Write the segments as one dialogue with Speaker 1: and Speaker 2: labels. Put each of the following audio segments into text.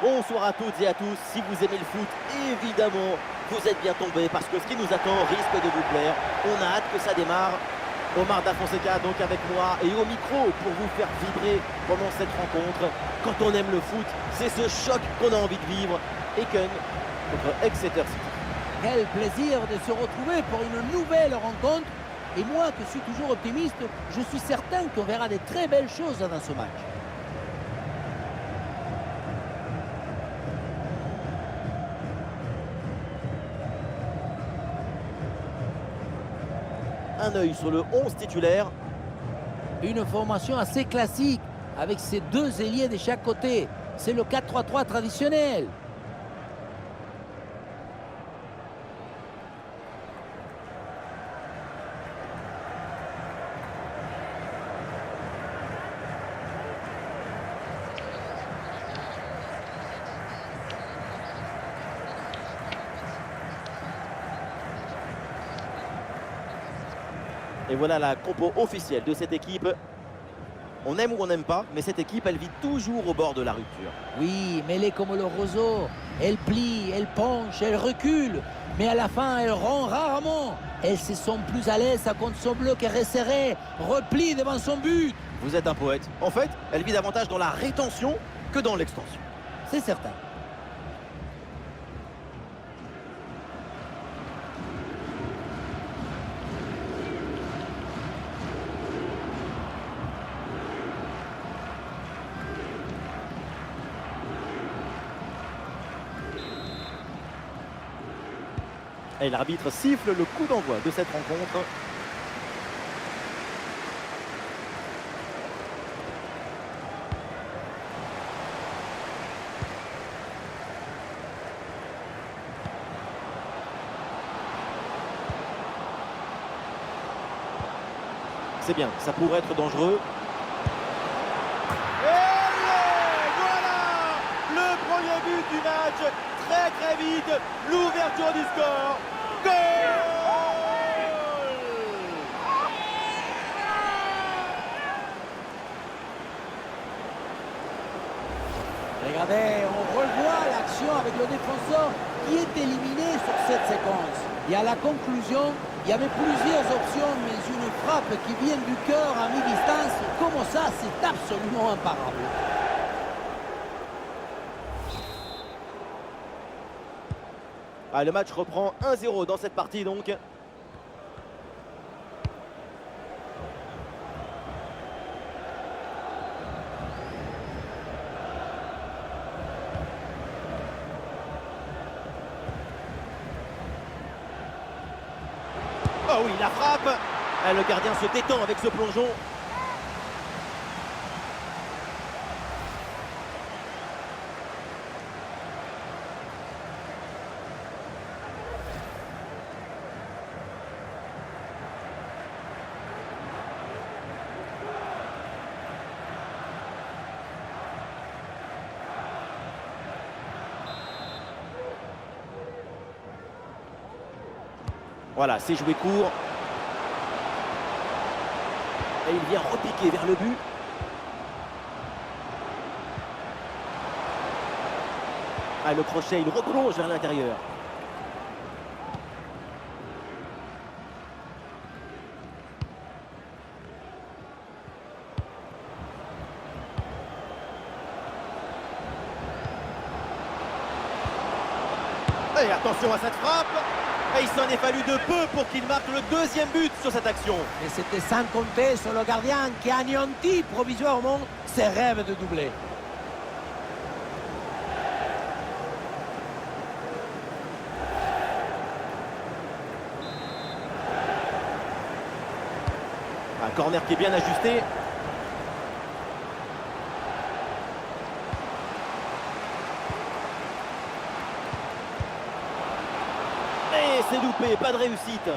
Speaker 1: Bonsoir à toutes et à tous. Si vous aimez le foot, évidemment, vous êtes bien tombés parce que ce qui nous attend risque de vous plaire. On a hâte que ça démarre. Omar Da Fonseca donc avec moi et au micro pour vous faire vibrer pendant cette rencontre. Quand on aime le foot, c'est ce choc qu'on a envie de vivre. Eken contre Exeter City.
Speaker 2: Quel plaisir de se retrouver pour une nouvelle rencontre. Et moi, qui suis toujours optimiste, je suis certain qu'on verra des très belles choses dans ce match.
Speaker 1: Un œil sur le 11 titulaire.
Speaker 2: Une formation assez classique, avec ses deux ailiers de chaque côté. C'est le 4-3-3 traditionnel.
Speaker 1: Et voilà la compo officielle de cette équipe. On aime ou on n'aime pas, mais cette équipe, elle vit toujours au bord de la rupture.
Speaker 2: Oui, mais elle est comme le roseau. Elle plie, elle penche, elle recule. Mais à la fin, elle rend rarement. Elle se sent plus à l'aise contre son bloc resserré, replie devant son but.
Speaker 1: Vous êtes un poète. En fait, elle vit davantage dans la rétention que dans l'extension.
Speaker 2: C'est certain.
Speaker 1: Et l'arbitre siffle le coup d'envoi de cette rencontre. C'est bien, ça pourrait être dangereux. Et voilà le premier but du match. Très vite, l'ouverture du score. Goal!
Speaker 2: Regardez, on revoit l'action avec le défenseur qui est éliminé sur cette séquence. Et à la conclusion, il y avait plusieurs options, mais une frappe qui vient du cœur à mi-distance, comme ça, c'est absolument imparable.
Speaker 1: Ah, le match reprend 1-0 dans cette partie donc. Oh oui, la frappe. Ah, le gardien se détend avec ce plongeon. Voilà, c'est joué court. Et il vient repiquer vers le but. Ah, le crochet, il replonge vers l'intérieur. Et attention à cette frappe. Et il s'en est fallu de peu pour qu'il marque le deuxième but sur cette action.
Speaker 2: Et c'était sans compter sur le gardien qui a anéanti provisoirement ses rêves de doubler.
Speaker 1: Un corner qui est bien ajusté. Et c'est loupé, pas de réussite.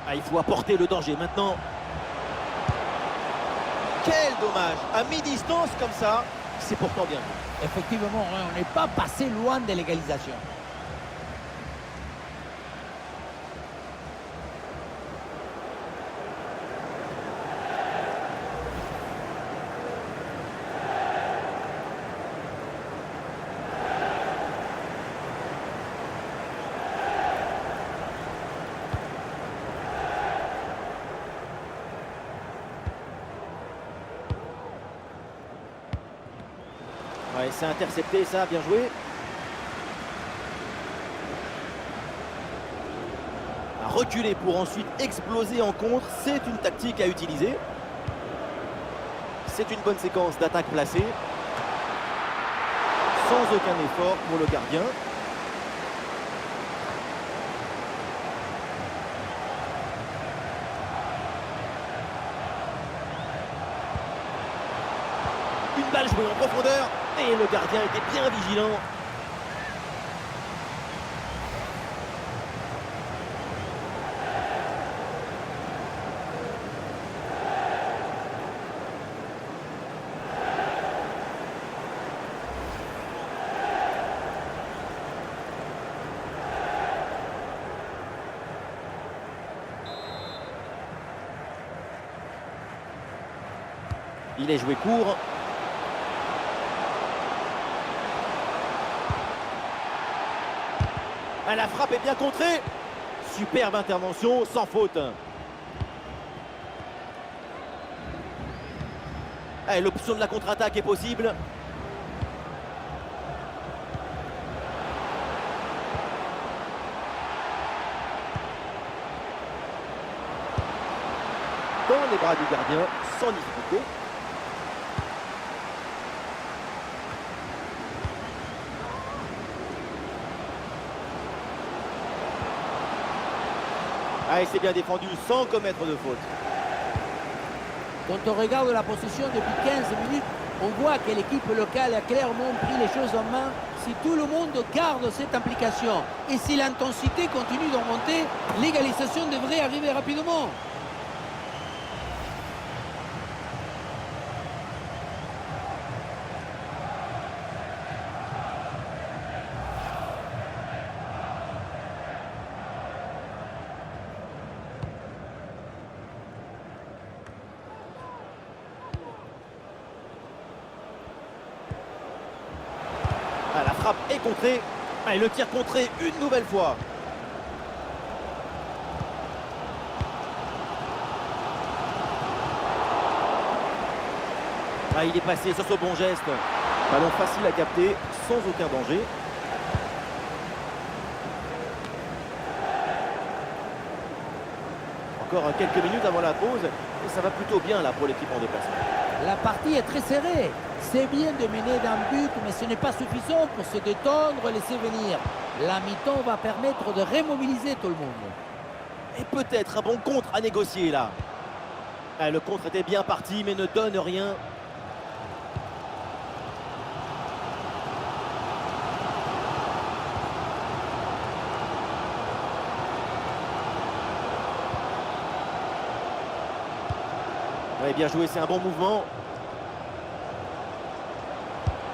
Speaker 1: Ah, il faut apporter le danger maintenant. Quel dommage. À mi-distance comme ça, c'est pourtant bien.
Speaker 2: Effectivement, hein, on n'est pas passé loin de l'égalisation.
Speaker 1: Ouais, c'est intercepté ça, bien joué. À reculer pour ensuite exploser en contre, c'est une tactique à utiliser. C'est une bonne séquence d'attaque placée. Sans aucun effort pour le gardien. Une balle jouée en profondeur. Et le gardien était bien vigilant. Il est joué court. Ah, la frappe est bien contrée. Superbe intervention, sans faute. Ah, l'option de la contre-attaque est possible. Dans les bras du gardien, sans difficulté. Ah, et c'est bien défendu sans commettre de faute.
Speaker 2: Quand on regarde la possession depuis 15 minutes, on voit que l'équipe locale a clairement pris les choses en main. Si tout le monde garde cette implication et si l'intensité continue d'augmenter, l'égalisation devrait arriver rapidement.
Speaker 1: Ah, la frappe est contrée. Ah, et le tir contré une nouvelle fois. Ah, il est passé sur ce bon geste. Ballon facile à capter, sans aucun danger. Encore quelques minutes avant la pause. Et ça va plutôt bien là pour l'équipe en déplacement.
Speaker 2: La partie est très serrée. C'est bien de mener d'un but, mais ce n'est pas suffisant pour se détendre et laisser venir. La mi-temps va permettre de remobiliser tout le monde.
Speaker 1: Et peut-être un bon contre à négocier là. Ah, le contre était bien parti, mais ne donne rien. Ouais, bien joué, c'est un bon mouvement.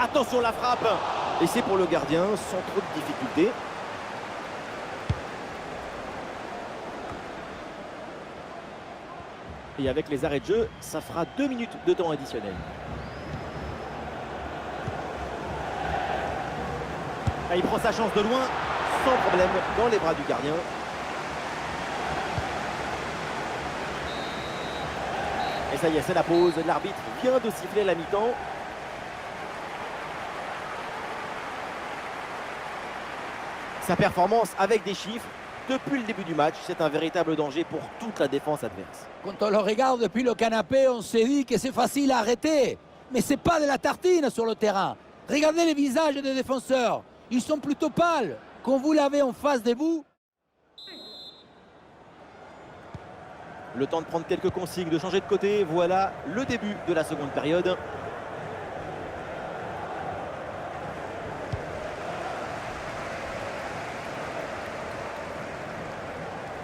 Speaker 1: Attention la frappe. Et c'est pour le gardien, sans trop de difficultés. Et avec les arrêts de jeu, ça fera 2 minutes de temps additionnel. Ah, il prend sa chance de loin, sans problème, dans les bras du gardien. Et ça y est, c'est la pause. L'arbitre vient de siffler la mi-temps. Sa performance avec des chiffres, depuis le début du match, c'est un véritable danger pour toute la défense adverse.
Speaker 2: Quand on le regarde depuis le canapé, on se dit que c'est facile à arrêter. Mais c'est pas de la tartine sur le terrain. Regardez les visages des défenseurs. Ils sont plutôt pâles. Quand vous l'avez en face de vous.
Speaker 1: Le temps de prendre quelques consignes, de changer de côté. Voilà le début de la seconde période.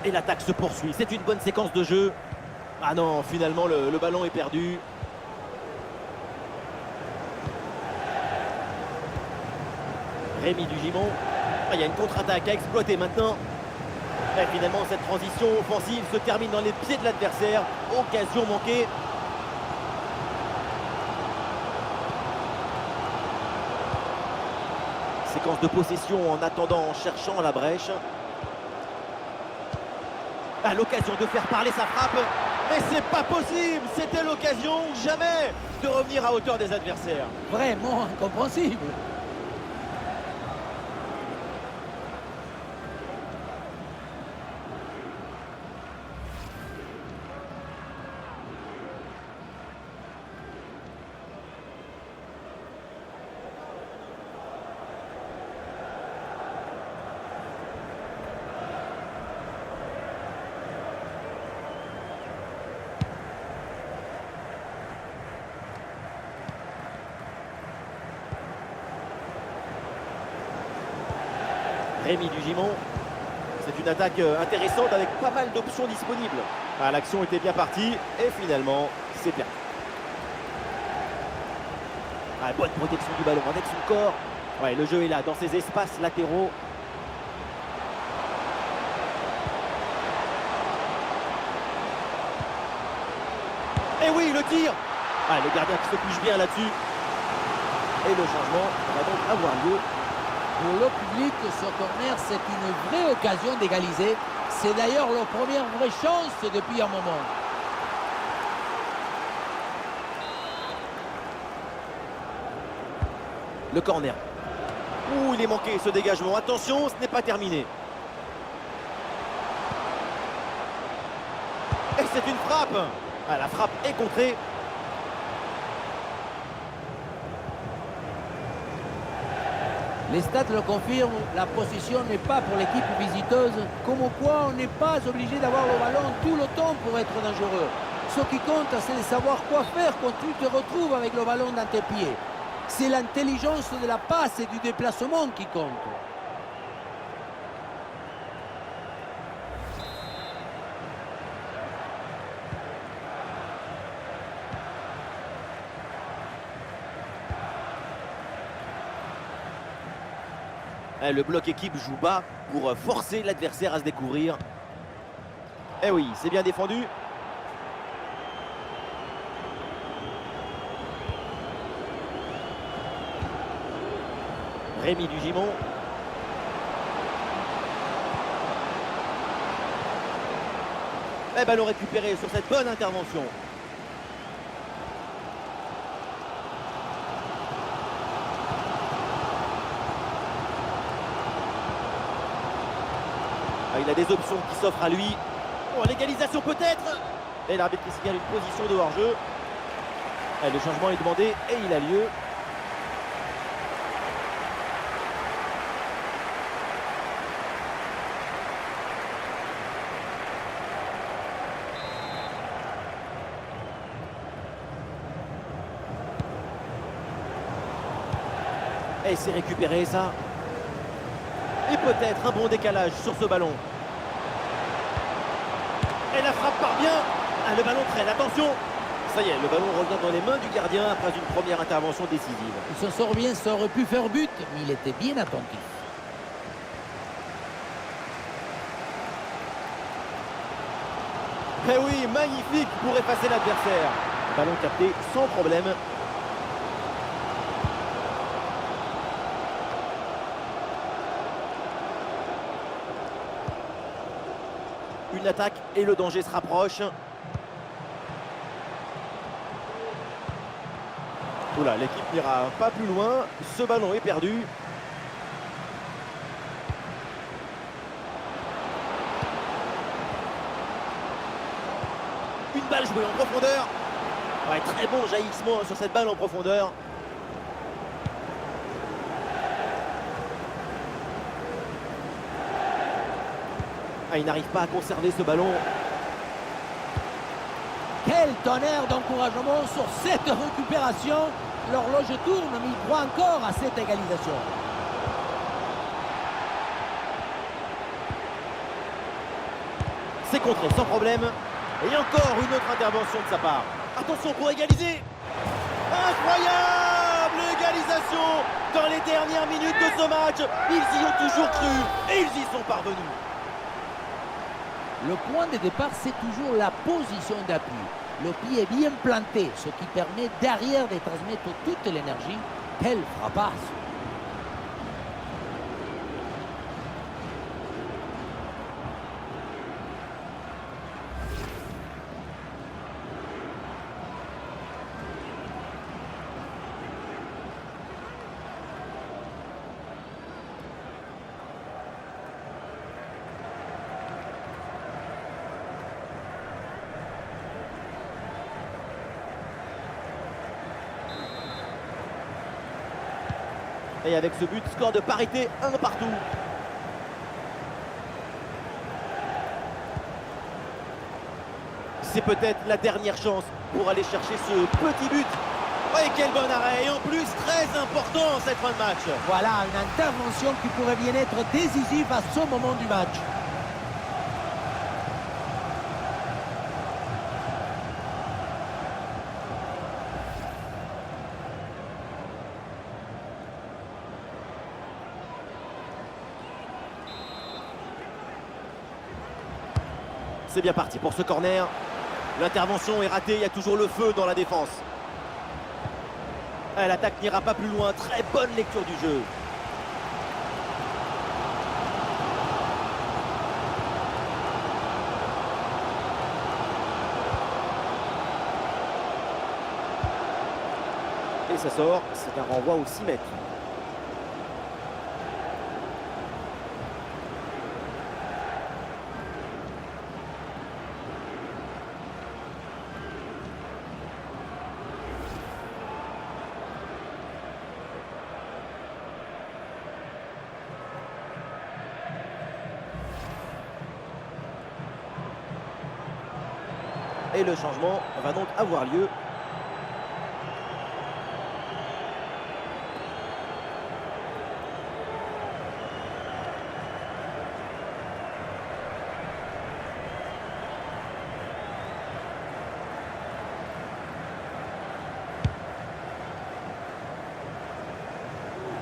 Speaker 1: Et l'attaque se poursuit. C'est une bonne séquence de jeu. Ah non, finalement, le ballon est perdu. Rémi Dugimon. Ah, il y a une contre-attaque à exploiter maintenant. Et finalement, cette transition offensive se termine dans les pieds de l'adversaire. Occasion manquée. Séquence de possession en attendant, en cherchant la brèche. À l'occasion de faire parler sa frappe. Mais c'est pas possible. C'était l'occasion ou jamais de revenir à hauteur des adversaires.
Speaker 2: Vraiment incompréhensible.
Speaker 1: Rémi Dugimon. C'est une attaque intéressante avec pas mal d'options disponibles. Ah, l'action était bien partie et finalement, c'est perdu. Ah, bonne protection du ballon avec son corps. Ouais, le jeu est là, dans ses espaces latéraux. Et oui, le tir. Ah, le gardien qui se couche bien là-dessus. Et le changement va donc avoir lieu.
Speaker 2: Pour le public, ce corner, c'est une vraie occasion d'égaliser. C'est d'ailleurs leur première vraie chance depuis un moment.
Speaker 1: Le corner. Ouh, il est manqué ce dégagement. Attention, ce n'est pas terminé. Et c'est une frappe. Ah, la frappe est contrée.
Speaker 2: Les stats le confirment, la possession n'est pas pour l'équipe visiteuse, comme quoi on n'est pas obligé d'avoir le ballon tout le temps pour être dangereux. Ce qui compte, c'est de savoir quoi faire quand tu te retrouves avec le ballon dans tes pieds. C'est l'intelligence de la passe et du déplacement qui compte.
Speaker 1: Le bloc équipe joue bas pour forcer l'adversaire à se découvrir. Eh oui, c'est bien défendu. Rémi Dugimon. Et ballon récupéré sur cette bonne intervention. Il a des options qui s'offrent à lui. Oh, l'égalisation peut-être. Et l'arbitre qui signale une position de hors-jeu. Le changement est demandé et il a lieu. Et c'est récupéré ça. Et peut-être un bon décalage sur ce ballon. Et la frappe part bien. Ah, le ballon traîne, attention. Ça y est, le ballon revient dans les mains du gardien après une première intervention décisive.
Speaker 2: Il s'en sort bien, ça aurait pu faire but, mais il était bien attentif.
Speaker 1: Eh oui, magnifique pour effacer l'adversaire. Ballon capté sans problème. Une attaque et le danger se rapproche. Oula, l'équipe n'ira pas plus loin. Ce ballon est perdu. Une balle jouée en profondeur. Ouais, très bon jaillissement sur cette balle en profondeur. Ah, il n'arrive pas à conserver ce ballon.
Speaker 2: Quel tonnerre d'encouragement sur cette récupération. L'horloge tourne, mais il croit encore à cette égalisation.
Speaker 1: C'est contré sans problème. Et encore une autre intervention de sa part. Attention pour égaliser. Incroyable égalisation dans les dernières minutes de ce match. Ils y ont toujours cru et ils y sont parvenus.
Speaker 2: Le point de départ, c'est toujours la position d'appui. Le pied est bien planté, ce qui permet derrière de transmettre toute l'énergie. Quelle frappasse!
Speaker 1: Et avec ce but, score de parité, 1 partout. C'est peut-être la dernière chance pour aller chercher ce petit but. Oh, et quel bon arrêt. Et en plus, très important cette fin de match.
Speaker 2: Voilà une intervention qui pourrait bien être décisive à ce moment du match.
Speaker 1: C'est bien parti pour ce corner. L'intervention est ratée, il y a toujours le feu dans la défense. L'attaque n'ira pas plus loin, très bonne lecture du jeu. Et ça sort, c'est un renvoi aux 6 mètres. Et le changement va donc avoir lieu.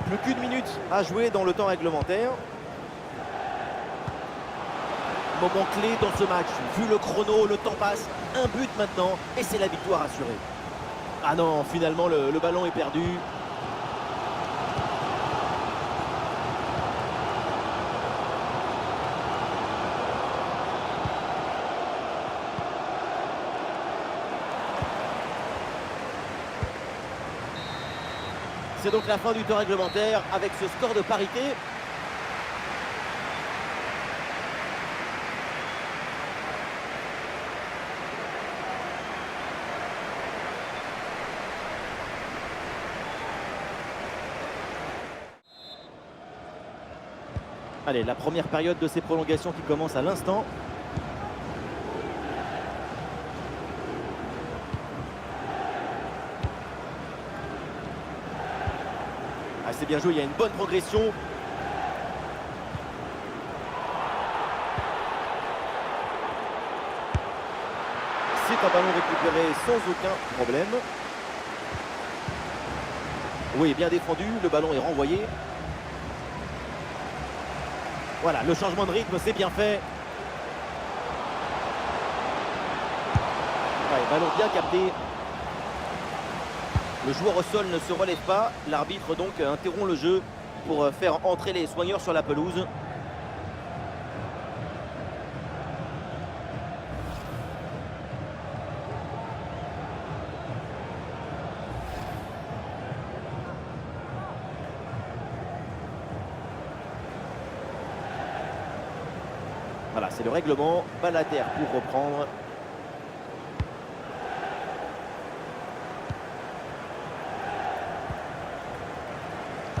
Speaker 1: Plus qu'une minute à jouer dans le temps réglementaire. Moment clé dans ce match, vu le chrono, le temps passe, un but maintenant et c'est la victoire assurée. Ah non, finalement le ballon est perdu. C'est donc la fin du temps réglementaire avec ce score de parité. Allez, la première période de ces prolongations qui commence à l'instant. Ah, c'est bien joué, il y a une bonne progression. C'est un ballon récupéré sans aucun problème. Oui, bien défendu, le ballon est renvoyé. Voilà, le changement de rythme, c'est bien fait. Ouais, ballon bien capté. Le joueur au sol ne se relève pas. L'arbitre donc interrompt le jeu pour faire entrer les soigneurs sur la pelouse. Voilà, c'est le règlement. Balle à terre pour reprendre.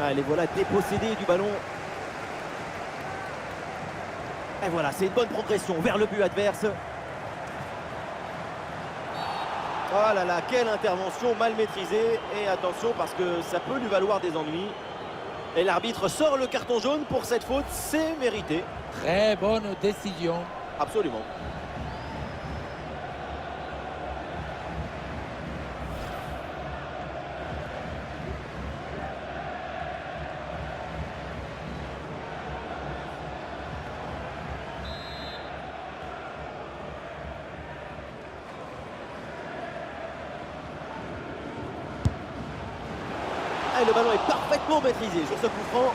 Speaker 1: Ah, les voilà dépossédés du ballon. Et voilà, c'est une bonne progression vers le but adverse. Oh là là, quelle intervention mal maîtrisée. Et attention parce que ça peut lui valoir des ennuis. Et l'arbitre sort le carton jaune pour cette faute, c'est mérité.
Speaker 2: Très bonne décision.
Speaker 1: Absolument. Et le ballon est parfaitement maîtrisé sur ce coup franc.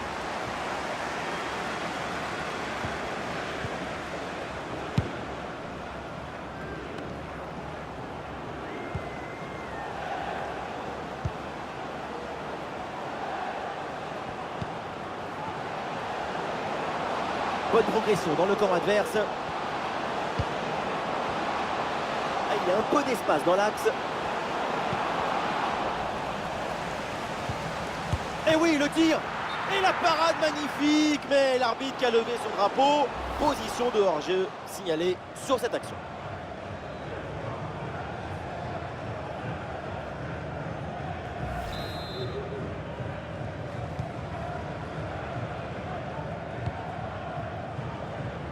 Speaker 1: Bonne progression dans le camp adverse. Ah, il y a un peu d'espace dans l'axe. Et oui, le tir. Et la parade magnifique. Mais l'arbitre qui a levé son drapeau. Position de hors-jeu signalée sur cette action.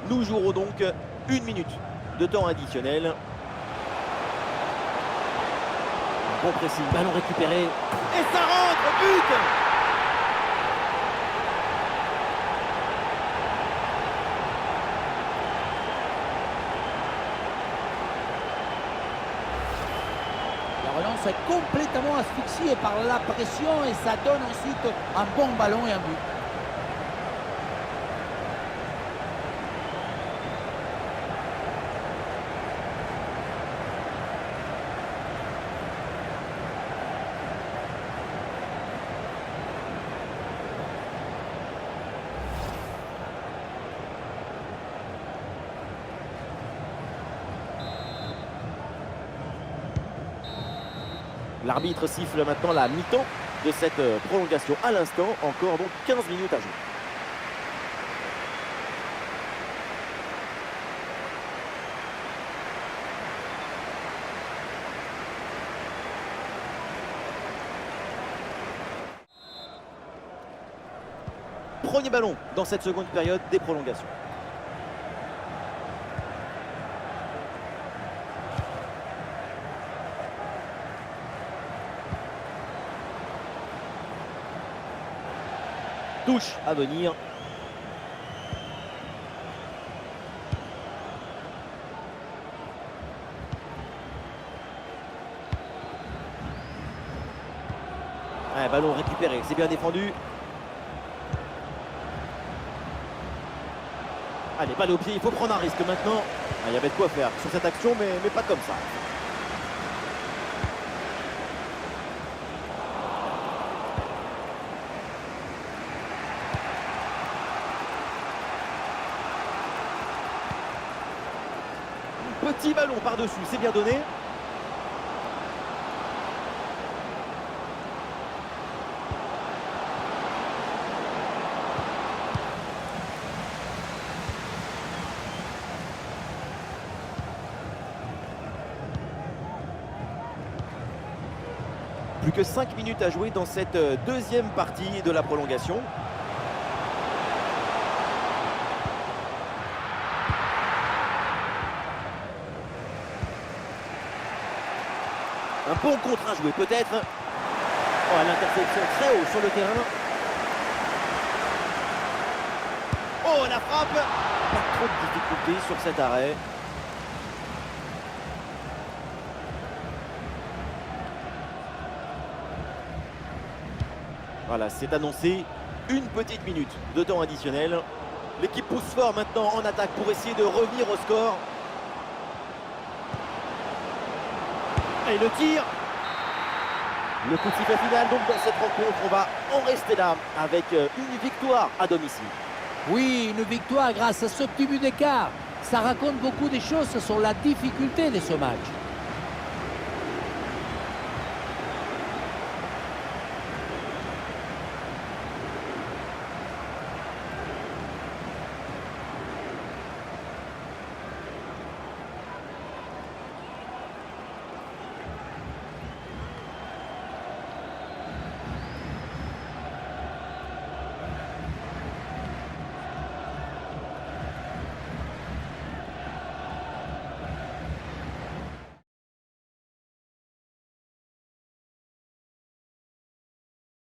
Speaker 1: Nous jouerons donc 1 minute de temps additionnel. Bon pressing, ballon récupéré. Et ça rentre, but!
Speaker 2: La relance est complètement asphyxiée par la pression et ça donne ensuite un bon ballon et un but.
Speaker 1: L'arbitre siffle maintenant la mi-temps de cette prolongation à l'instant. Encore donc 15 minutes à jouer. Premier ballon dans cette seconde période des prolongations. Touche à venir. Un ballon récupéré, c'est bien défendu. Allez, balle au pied, il faut prendre un risque maintenant. Ah, il y avait de quoi faire sur cette action, mais pas comme ça. Petit ballon par-dessus, c'est bien donné. Plus que 5 minutes à jouer dans cette deuxième partie de la prolongation. Un bon contre à jouer peut-être. Oh, l'interception très haut sur le terrain. Oh, la frappe. Pas trop de difficultés sur cet arrêt. Voilà, c'est annoncé. Une petite minute de temps additionnel. L'équipe pousse fort maintenant en attaque pour essayer de revenir au score. Et le tir. Le coup de sifflet final donc dans cette rencontre. On va en rester là avec une victoire à domicile.
Speaker 2: Oui, une victoire grâce à ce petit but d'écart. Ça raconte beaucoup de choses sur la difficulté de ce match.